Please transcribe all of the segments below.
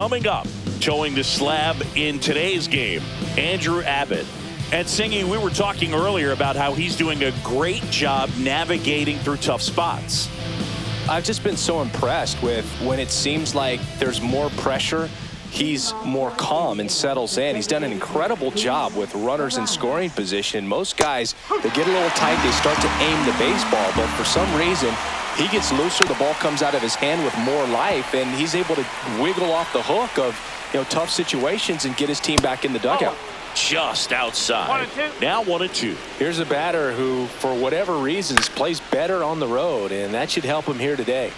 Coming up, towing the slab in today's game, Andrew Abbott. And Singy, we were talking earlier about how he's doing a great job navigating through tough spots. I've just been so impressed with when it seems like there's more pressure, he's more calm and settles in. He's done an incredible job with runners in scoring position. Most guys, they get a little tight, they start to aim the baseball, but for some reason, he gets looser, the ball comes out of his hand with more life, and he's able to wiggle off the hook of tough situations and get his team back in the dugout. Just outside. Now 1-2. Here's a batter who, for whatever reasons, plays better on the road, and that should help him here today.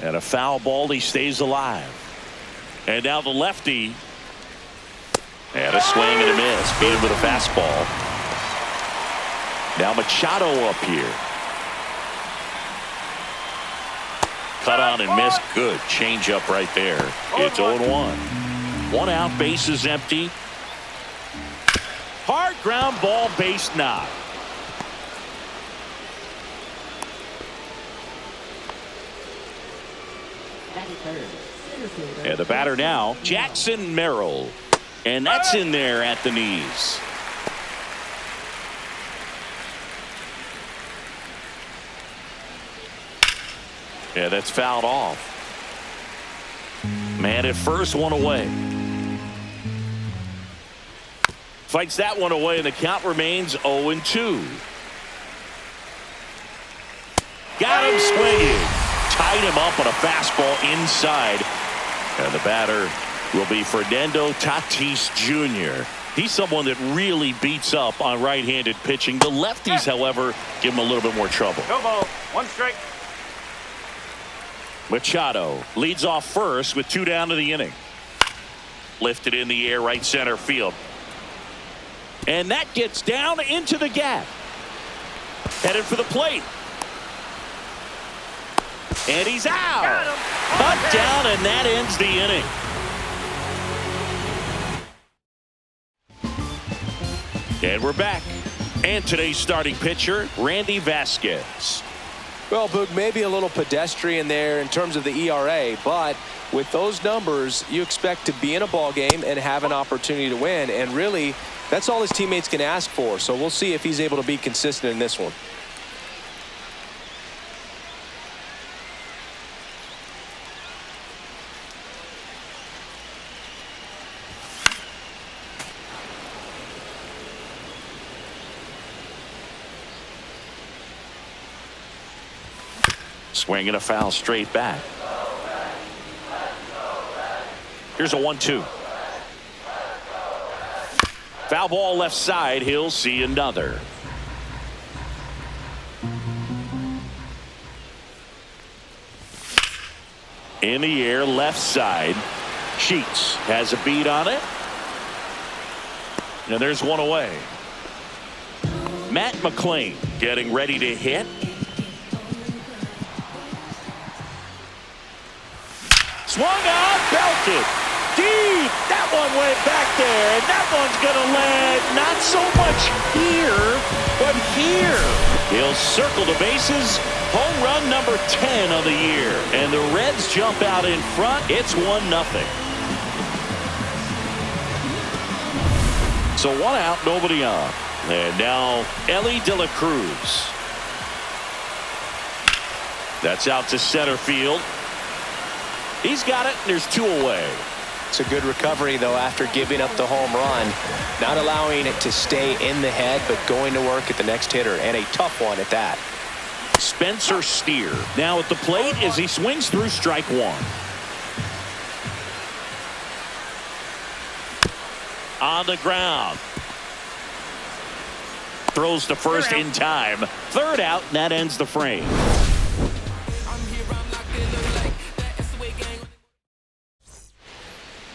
And a foul ball, he stays alive. And now the lefty. And a swing and a miss. Beat him with a fastball. Now Machado up here. Cut on and missed. Good changeup right there. It's 0-1. One out, base is empty. Hard ground ball, base knock. And the batter now, Jackson Merrill. And that's in there at the knees. Yeah, that's fouled off. Man at first, one away. Fights that one away, and the count remains 0-2. Got him swinging. Tied him up on a fastball inside. And the batter will be Fernando Tatis Jr. He's someone that really beats up on right-handed pitching. The lefties, however, give him a little bit more trouble. No ball, one strike. Machado leads off first with 2 down to the inning. Lifted in the air, right center field. And that gets down into the gap. Headed for the plate. And he's out. Cut down, and that ends the inning. And we're back. And today's starting pitcher, Randy Vasquez. Well, Boog, maybe a little pedestrian there in terms of the ERA, but with those numbers, you expect to be in a ball game and have an opportunity to win, and really, that's all his teammates can ask for. So we'll see if he's able to be consistent in this one. Swinging a foul straight back. Here's a 1-2. Foul ball left side. He'll see another. In the air, left side. Sheets has a beat on it. And there's one away. Matt McClain getting ready to hit. Swung on, belted. Deep. That one went back there. And that one's going to land not so much here, but here. He'll circle the bases. Home run number 10 of the year. And the Reds jump out in front. It's 1-0. So one out, nobody on. And now Ellie De La Cruz. That's out to center field. He's got it, and there's 2 away. It's a good recovery, though, after giving up the home run. Not allowing it to stay in the head, but going to work at the next hitter, and a tough one at that. Spencer Steer now at the plate as he swings through strike 1. On the ground. Throws to first in time. 3rd out, and that ends the frame.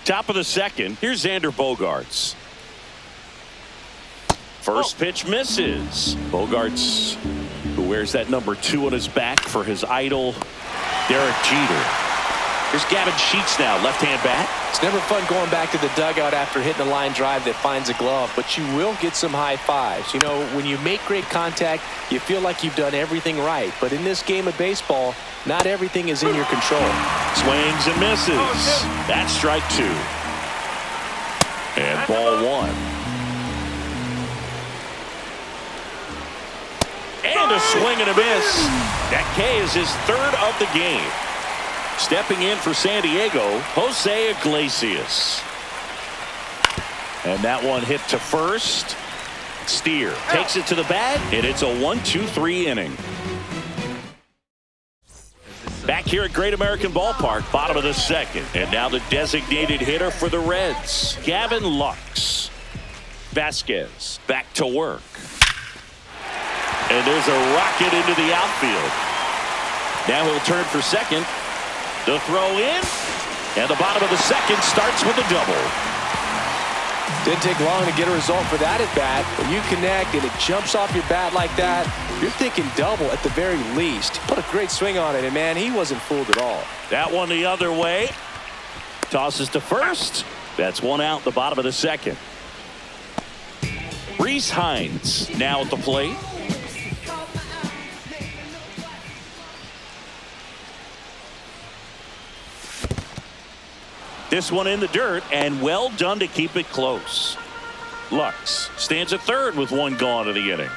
Top of the 2nd. Here's Xander Bogaerts. First pitch misses. Bogaerts, who wears that number 2 on his back for his idol, Derek Jeter. Here's Gavin Sheets now, left-hand bat. It's never fun going back to the dugout after hitting a line drive that finds a glove, but you will get some high fives. You know, when you make great contact, you feel like you've done everything right. But in this game of baseball, not everything is in your control. Swings and misses. That's strike two. And ball one. And a swing and a miss. That K is his third of the game. Stepping in for San Diego, Jose Iglesias. And that one hit to first. Steer takes it to the bag, and it's a 1-2-3 inning. Back here at Great American Ballpark, bottom of the second. And now the designated hitter for the Reds, Gavin Lux. Vasquez back to work. And there's a rocket into the outfield. Now he'll turn for second. The throw in, and the bottom of the second starts with a double. Didn't take long to get a result for that at bat. When you connect and it jumps off your bat like that, you're thinking double at the very least. Put a great swing on it, and man, he wasn't fooled at all. That one the other way. Tosses to first. That's one out, the bottom of the second. Reese Hines now at the plate. This one in the dirt, and well done to keep it close. Lux stands at third with one gone in the inning.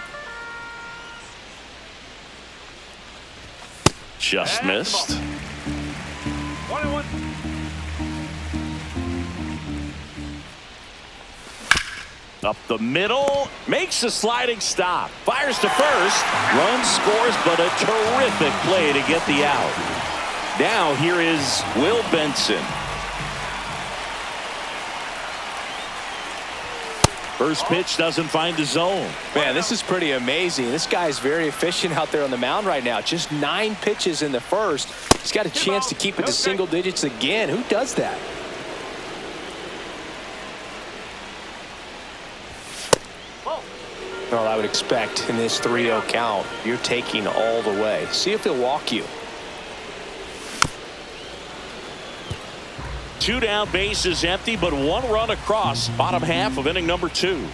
Just missed. 1-1. Up the middle, makes a sliding stop, fires to first, run scores, but a terrific play to get the out. Now here is Will Benson. First pitch doesn't find the zone. Man, this is pretty amazing. This guy's very efficient out there on the mound right now. Just 9 pitches in the first. He's got a chance to keep it to single digits again. Who does that? Well, I would expect in this 3-0 count, you're taking all the way. See if he'll walk you. 2 down, base is empty, but 1 run across. Bottom half of inning number 2.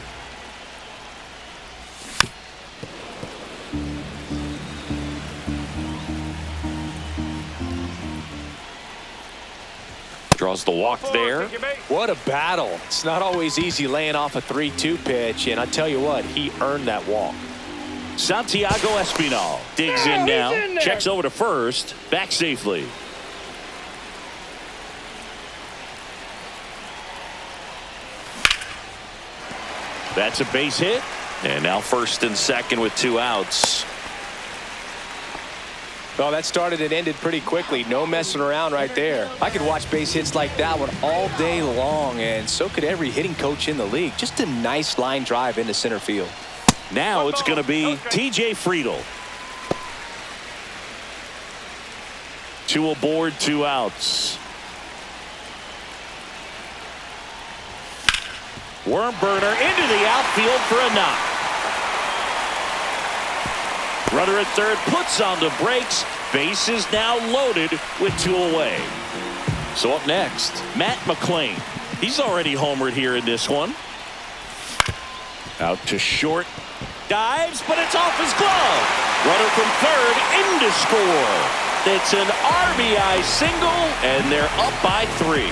Draws the walk there. What a battle. It's not always easy laying off a 3-2 pitch, and I tell you what, he earned that walk. Santiago Espinal digs in now, checks over to first, back safely. That's a base hit, and now first and second with 2 outs. Well, that started and ended pretty quickly. No messing around right there. I could watch base hits like that one all day long, and so could every hitting coach in the league. Just a nice line drive into center field. Now it's going to be T.J. Friedel. 2 aboard, 2 outs. Worm burner into the outfield for a knock. Runner at third puts on the brakes. Base is now loaded with 2 away. So up next, Matt McClain. He's already homered here in this one. Out to short. Dives, but it's off his glove. Runner from third in to score. It's an RBI single, and they're up by 3.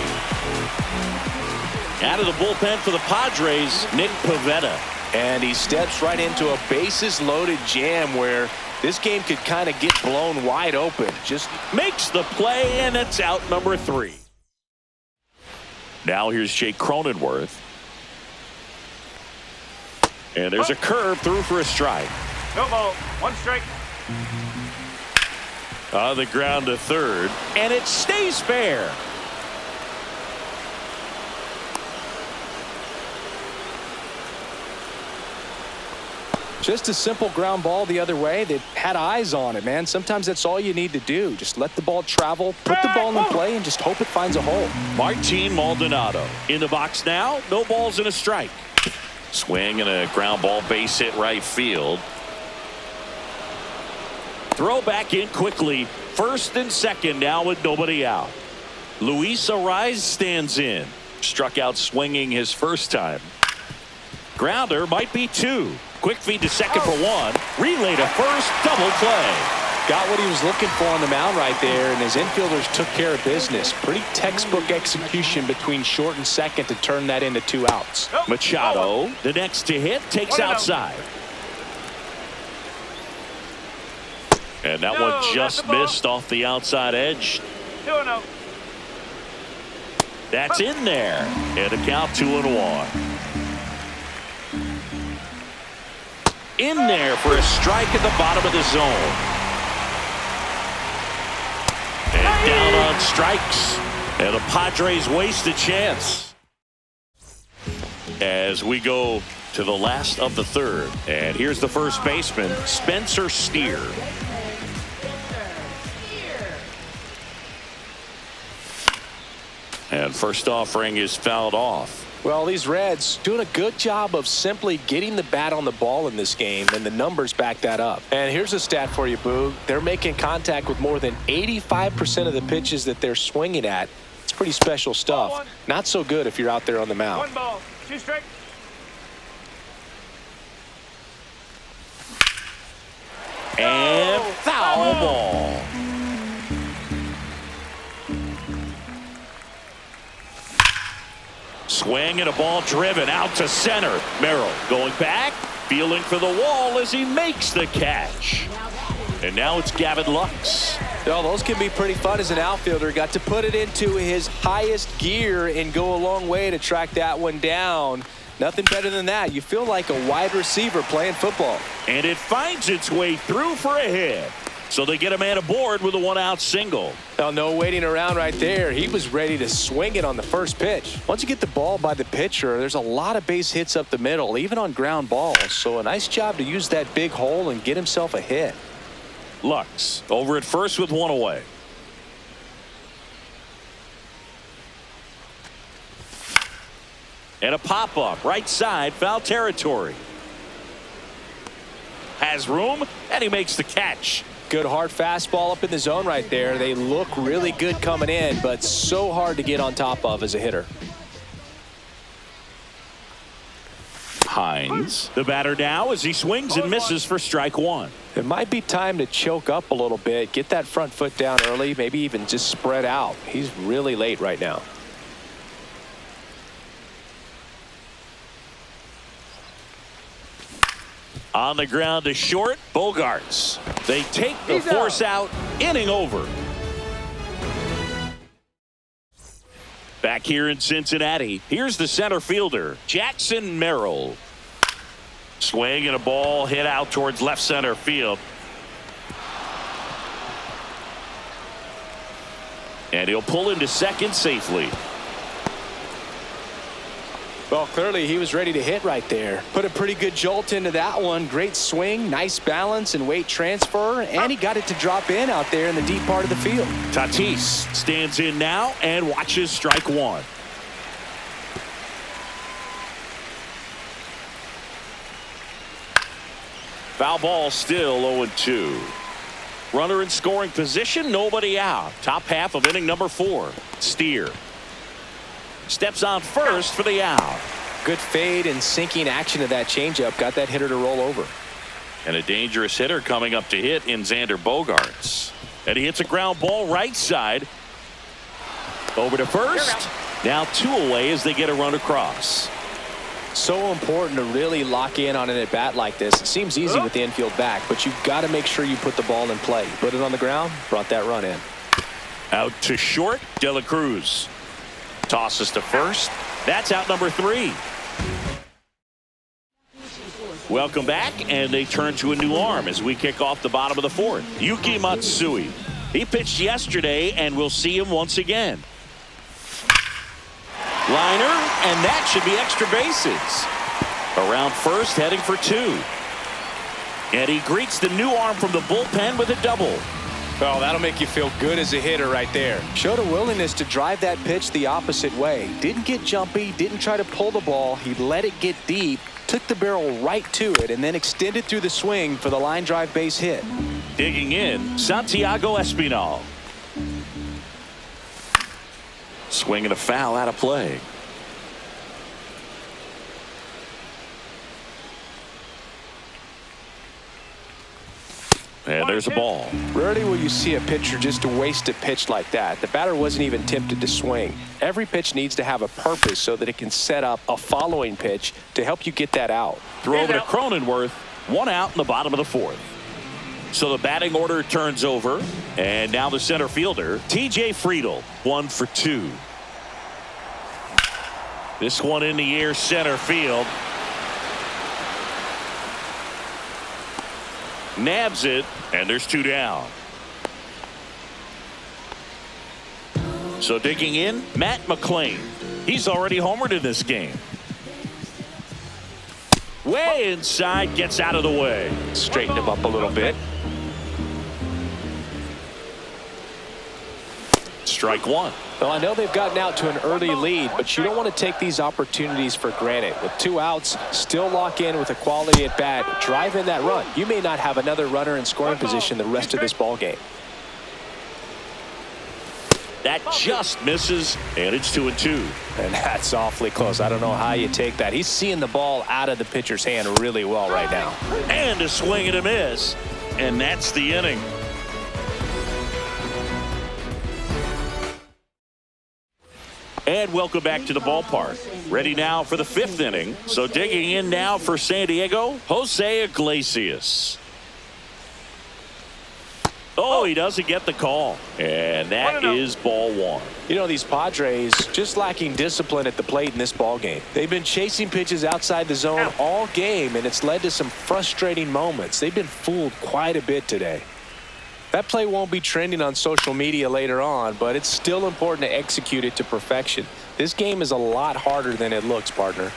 Out of the bullpen for the Padres, Nick Pivetta. And he steps right into a bases-loaded jam where this game could kind of get blown wide open. Just makes the play, and it's out number 3. Now here's Jake Cronenworth. And there's a curve through for a strike. No ball. 1 strike. On the ground to third, and it stays fair. just a simple ground ball the other way that had eyes on it, man. Sometimes that's all you need to do. Just let the ball travel, put the ball in play, and just hope it finds a hole. Martin Maldonado in the box now. No balls and a strike. Swing and a ground ball, base hit right field. Throw back in quickly. First and second now with nobody out. Luis Ariz stands in. Struck out swinging his first time. Grounder might be 2. Quick feed to second for 1. Relay to first. Double play. Got what he was looking for on the mound right there, and his infielders took care of business. Pretty textbook execution between short and second to turn that into 2 outs. Machado, the next to hit, takes outside. And that one just missed off the outside edge. 2-0. That's in there. And a count 2-1. In there for a strike at the bottom of the zone. And down on strikes. And the Padres waste a chance. As we go to the last of the third. And here's the first baseman, Spencer Steer. And first offering is fouled off. Well, these Reds doing a good job of simply getting the bat on the ball in this game, and the numbers back that up. And here's a stat for you, Boog. They're making contact with more than 85% of the pitches that they're swinging at. It's pretty special stuff. Not so good if you're out there on the mound. 1 ball, 2 strikes. And foul ball. Swing and a ball driven out to center. Merrill going back, feeling for the wall as he makes the catch. And now it's Gavin Lux. Well, those can be pretty fun as an outfielder. Got to put it into his highest gear and go a long way to track that one down. Nothing better than that. You feel like a wide receiver playing football. And it finds its way through for a hit. So they get a man aboard with a 1-out single. Well, no waiting around right there. He was ready to swing it on the first pitch. Once you get the ball by the pitcher, there's a lot of base hits up the middle, even on ground balls. So a nice job to use that big hole and get himself a hit. Lux over at first with 1 away. And a pop-up right side, foul territory. Has room, and he makes the catch. Good hard fastball up in the zone right there. They look really good coming in, but so hard to get on top of as a hitter. Hines, the batter now as he swings and misses for strike 1. It might be time to choke up a little bit, get that front foot down early, maybe even just spread out. He's really late right now. On the ground to short, Bogarts. They take the force out, inning over. Back here in Cincinnati, here's the center fielder, Jackson Merrill. Swing and a ball hit out towards left center field. And he'll pull into second safely. Well, clearly he was ready to hit right there. Put a pretty good jolt into that one. Great swing, nice balance and weight transfer, and he got it to drop in out there in the deep part of the field. Tatis stands in now and watches strike 1. Foul ball, still 0-2. Runner in scoring position, nobody out. Top half of inning number 4. Steer steps on first for the out. Good fade and sinking action of that changeup got that hitter to roll over. And a dangerous hitter coming up to hit in Xander Bogaerts. And he hits a ground ball right side. Over to first. Now 2 away as they get a run across. So important to really lock in on an at bat like this. It seems easy with the infield back, but you've got to make sure you put the ball in play. Put it on the ground, brought that run in. Out to short, De La Cruz. Tosses to first. That's out number 3. Welcome back, and they turn to a new arm as we kick off the bottom of the 4th. Yuki Matsui. He pitched yesterday, and we'll see him once again. Liner, and that should be extra bases. Around first, heading for 2. And he greets the new arm from the bullpen with a double. Well, that'll make you feel good as a hitter right there. Showed a willingness to drive that pitch the opposite way. Didn't get jumpy, didn't try to pull the ball. He let it get deep, took the barrel right to it, and then extended through the swing for the line drive base hit. Digging in, Santiago Espinal. Swing and a foul out of play. And there's a ball. Rarely will you see a pitcher just waste a pitch like that. The batter wasn't even tempted to swing. Every pitch needs to have a purpose so that it can set up a following pitch to help you get that out. Throw over to Cronenworth. 1 out in the bottom of the 4th. So the batting order turns over. And now the center fielder, T.J. Friedl, 1 for 2. This one in the air center field. Nabs it, and there's 2 down. So digging in, Matt McClain. He's already homered in this game. Way inside, gets out of the way. Straighten him up a little bit. Strike 1. Well, I know they've gotten out to an early lead, but you don't want to take these opportunities for granted. With 2 outs, still lock in with a quality at bat, drive in that run. You may not have another runner in scoring position the rest of this ball game. That just misses, and it's 2-2. And that's awfully close. I don't know how you take that. He's seeing the ball out of the pitcher's hand really well right now. And a swing and a miss, and that's the inning. And welcome back to the ballpark. Ready now for the 5th inning. So digging in now for San Diego, Jose Iglesias. Oh, he doesn't get the call. And that is ball 1. You know, these Padres just lacking discipline at the plate in this ball game. They've been chasing pitches outside the zone all game, and it's led to some frustrating moments. They've been fooled quite a bit today. That play won't be trending on social media later on, but it's still important to execute it to perfection. This game is a lot harder than it looks, partner.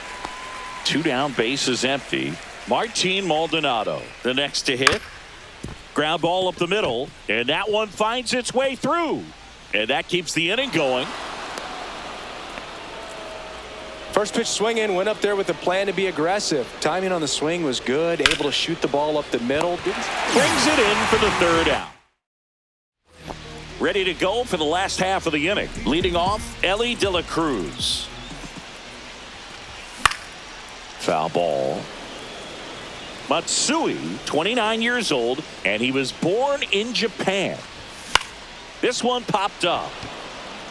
2 down, bases empty. Martin Maldonado, the next to hit. Ground ball up the middle, and that one finds its way through. And that keeps the inning going. First pitch swing in, went up there with a plan to be aggressive. Timing on the swing was good, able to shoot the ball up the middle. Brings it in for the 3rd out. Ready to go for the last half of the inning. Leading off, Ellie De La Cruz. Foul ball. Matsui, 29 years old, and he was born in Japan. This one popped up.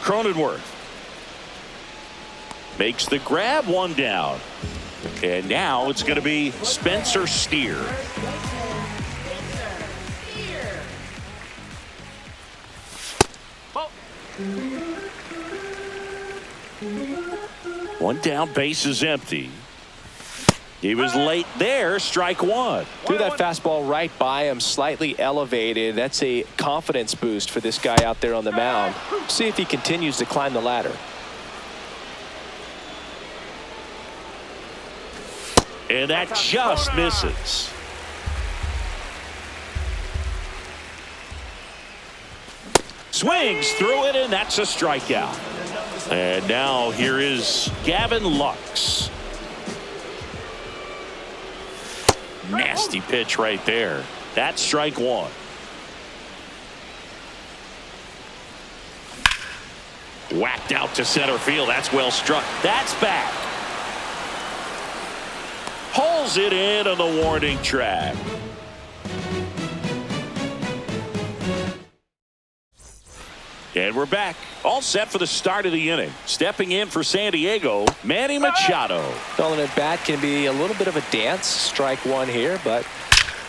Cronenworth makes the grab, 1 down. And now it's going to be Spencer Steer. One down, base is empty. He was late there, strike 1. Threw that fastball right by him, slightly elevated. That's a confidence boost for this guy out there on the mound. See if he continues to climb the ladder. And that just misses. Swings through it, and that's a strikeout. And now here is Gavin Lux. Nasty pitch right there. That's strike 1. Whacked out to center field. That's well struck. That's back. Pulls it in on the warning track. And we're back. All set for the start of the inning. Stepping in for San Diego, Manny Machado. Well, an at-bat can be a little bit of a dance. Strike 1 here, but a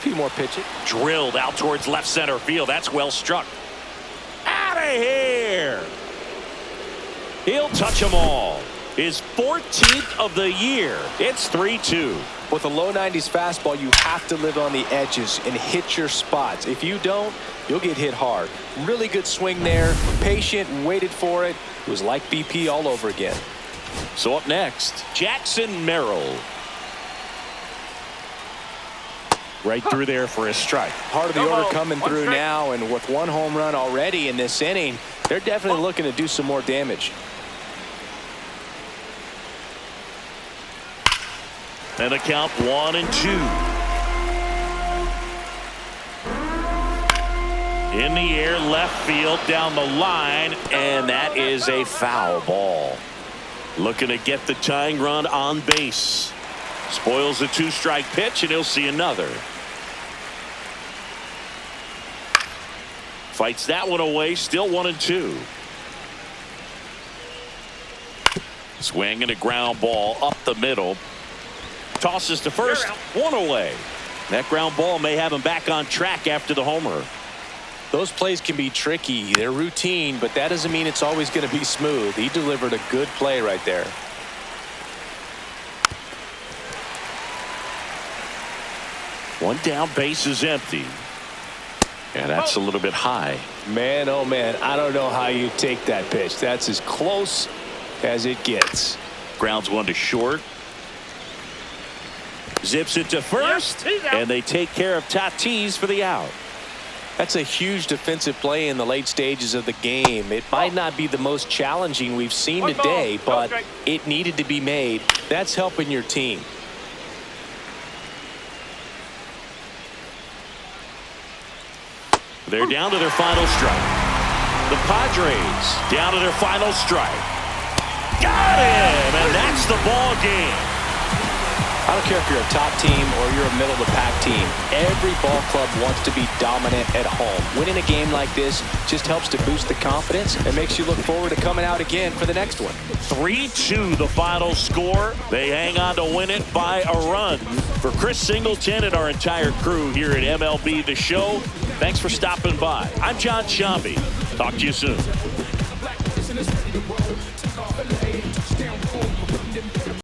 few more pitches. Drilled out towards left center field. That's well struck. Out of here. He'll touch them all. His 14th of the year. It's 3-2. With a low 90s fastball, you have to live on the edges and hit your spots. If you don't, you'll get hit hard. Really good swing there. Patient, waited for it. It was like BP all over again. So up next, Jackson Merrill. Right through there for a strike. Part of the order coming through now, and with 1 home run already in this inning, they're definitely looking to do some more damage. And a count 1-2. In the air, left field, down the line, and that is a foul ball. Looking to get the tying run on base. Spoils the 2-strike pitch, and he'll see another. Fights that one away, still 1-2. Swing and a ground ball up the middle. Tosses to first, one away. That ground ball may have him back on track after the homer. Those plays can be tricky. They're routine, but that doesn't mean it's always going to be smooth. He delivered a good play right there. One down, base is empty. And that's a little bit high. Man, oh man, I don't know how you take that pitch. That's as close as it gets. Grounds one to short. Zips it to first, and they take care of Tatis for the out. That's a huge defensive play in the late stages of the game. It might not be the most challenging we've seen today, but it needed to be made. That's helping your team. They're down to their final strike. The Padres down to their final strike. Got him, and that's the ball game. I don't care if you're a top team or you're a middle-of-the-pack team. Every ball club wants to be dominant at home. Winning a game like this just helps to boost the confidence and makes you look forward to coming out again for the next one. 3-2 the final score. They hang on to win it by a run. For Chris Singleton and our entire crew here at MLB The Show, thanks for stopping by. I'm John Shambi. Talk to you soon.